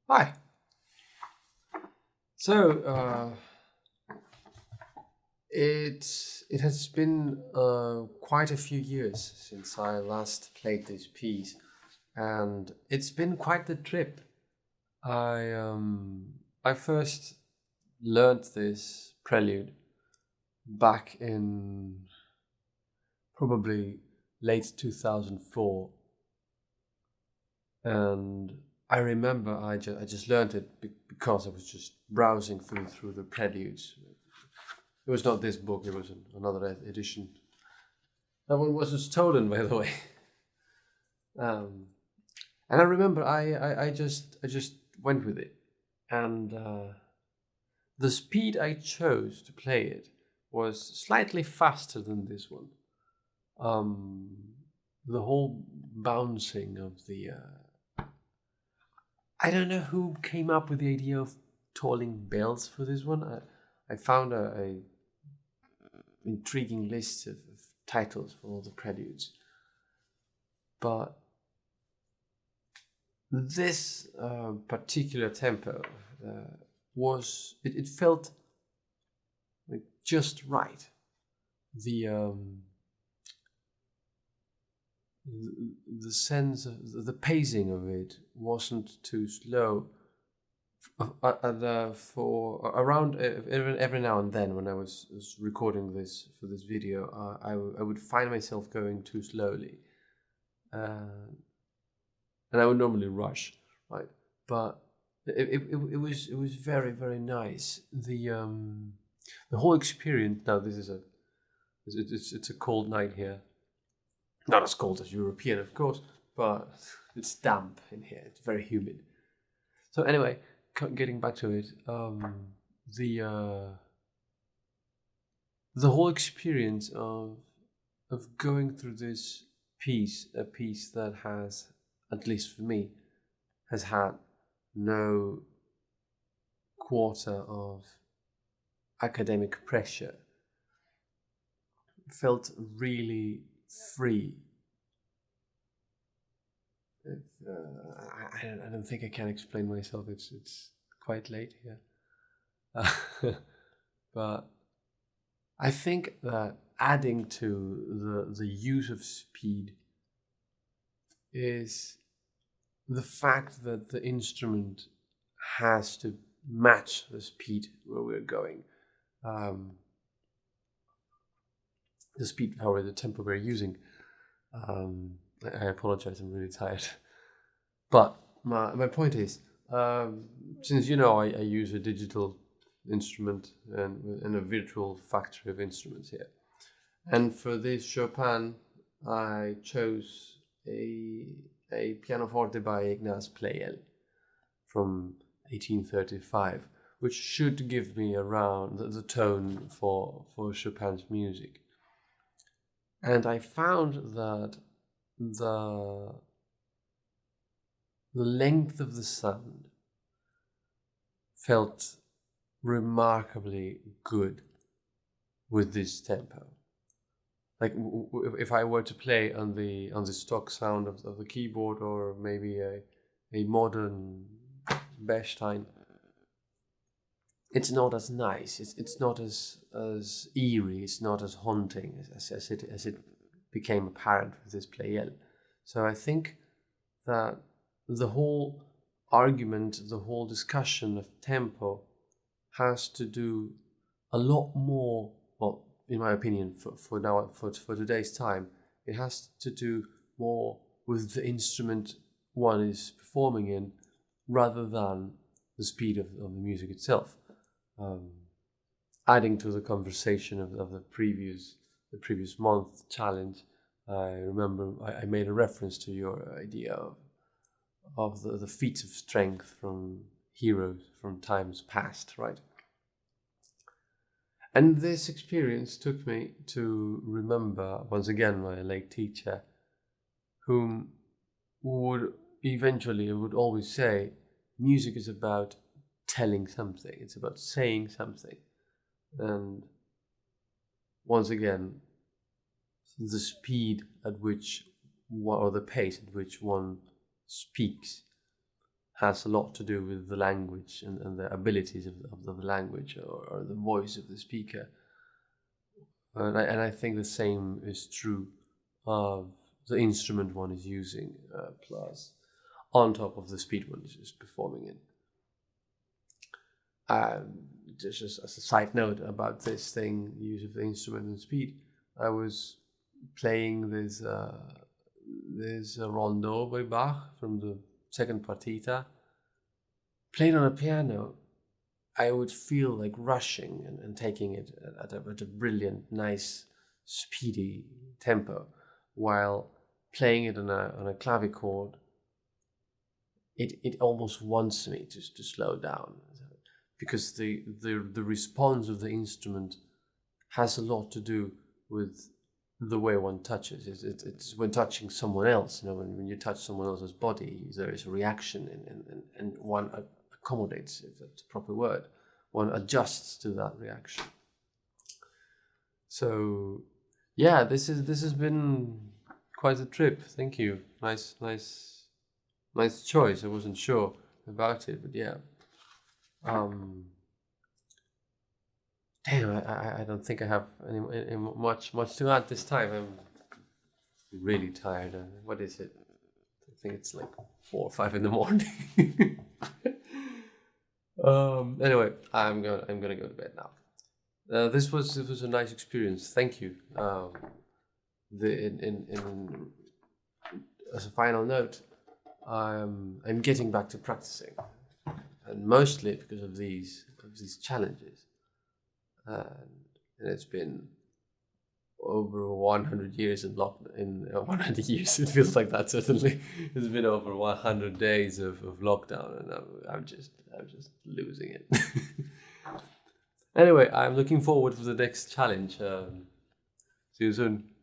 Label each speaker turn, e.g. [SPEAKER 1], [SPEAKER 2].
[SPEAKER 1] Hi. So it has been quite a few years since I last played this piece, and it's been quite the trip. I first learned this prelude back in probably late 2004, and I remember I just learned it because I was just browsing through the preludes. It was not this book; it was another edition. That one wasn't stolen, by the way. Um, and I remember I just went with it, and the speed I chose to play it was slightly faster than this one. Um, the whole bouncing of the I don't know who came up with the idea of tolling bells for this one. I found a intriguing list of titles for all the preludes, but this particular tempo it felt like just right. The um, the sense of the pacing of it wasn't too slow. For around every now and then when I was recording this for this video, I would find myself going too slowly, uh, and I would normally rush, right? But it was very nice. The whole experience. Now this is a it's a cold night here. Not as cold as European, of course, but it's damp in here. It's very humid. So anyway, getting back to it, the uh, the whole experience of going through this piece, a piece that has, at least for me, has had no quarter of academic pressure, felt really free. I don't think I can explain myself. It's quite late here, but I think that adding to the use of speed is the fact that the instrument has to match the speed where we're going. Um, the speed, or the tempo we're using. I apologize, I'm really tired. But my point is, since you know I use a digital instrument and a virtual factory of instruments here. And for this Chopin, I chose a, a pianoforte by Ignaz Pleyel from 1835, which should give me around the tone for Chopin's music. And I found that the the length of the sound felt remarkably good with this tempo. Like if I were to play on the stock sound of the keyboard, or maybe a modern Bechstein, it's not as nice. It's not as eerie. It's not as haunting as it became apparent with this Pleyel. So I think that the whole argument, the whole discussion of tempo has to do a lot more, well, in my opinion, for now, for today's time, it has to do more with the instrument one is performing in rather than the speed of the music itself. Um, Adding to the conversation of the previous month challenge, I remember I made a reference to your idea of the feats of strength from heroes from times past, right? And this experience took me to remember once again my late teacher, whom would eventually would always say, music is about telling something, it's about saying something. And once again, the speed at which one, or the pace at which one speaks has a lot to do with the language and the abilities of the language or the voice of the speaker. And I think the same is true of the instrument one is using, plus on top of the speed one is performing in. Just as a side note about this thing, use of the instrument and speed, I was playing this rondo by Bach from the second partita. Played on a piano, I would feel like rushing and taking it at a brilliant, nice, speedy tempo, while playing it on a clavichord, it almost wants me to slow down, because the response of the instrument has a lot to do with the way one touches. It's when touching someone else, when you touch someone else's body, there is a reaction, and one accommodates, if that's a proper word. One adjusts to that reaction. So, yeah, this has been quite a trip. Thank you. Nice choice. I wasn't sure about it, but yeah. Damn, I don't think I have any much to add this time. I'm really tired. What is it? I think it's like 4 or 5 in the morning. Anyway, I'm gonna go to bed now. This was a nice experience. Thank you. As a final note, I'm getting back to practicing, and mostly because of these challenges. And it's been over 100 years in 100 years. It feels like that. Certainly, it's been over 100 days of lockdown, and I'm just losing it. Anyway, I'm looking forward to the next challenge. See you soon.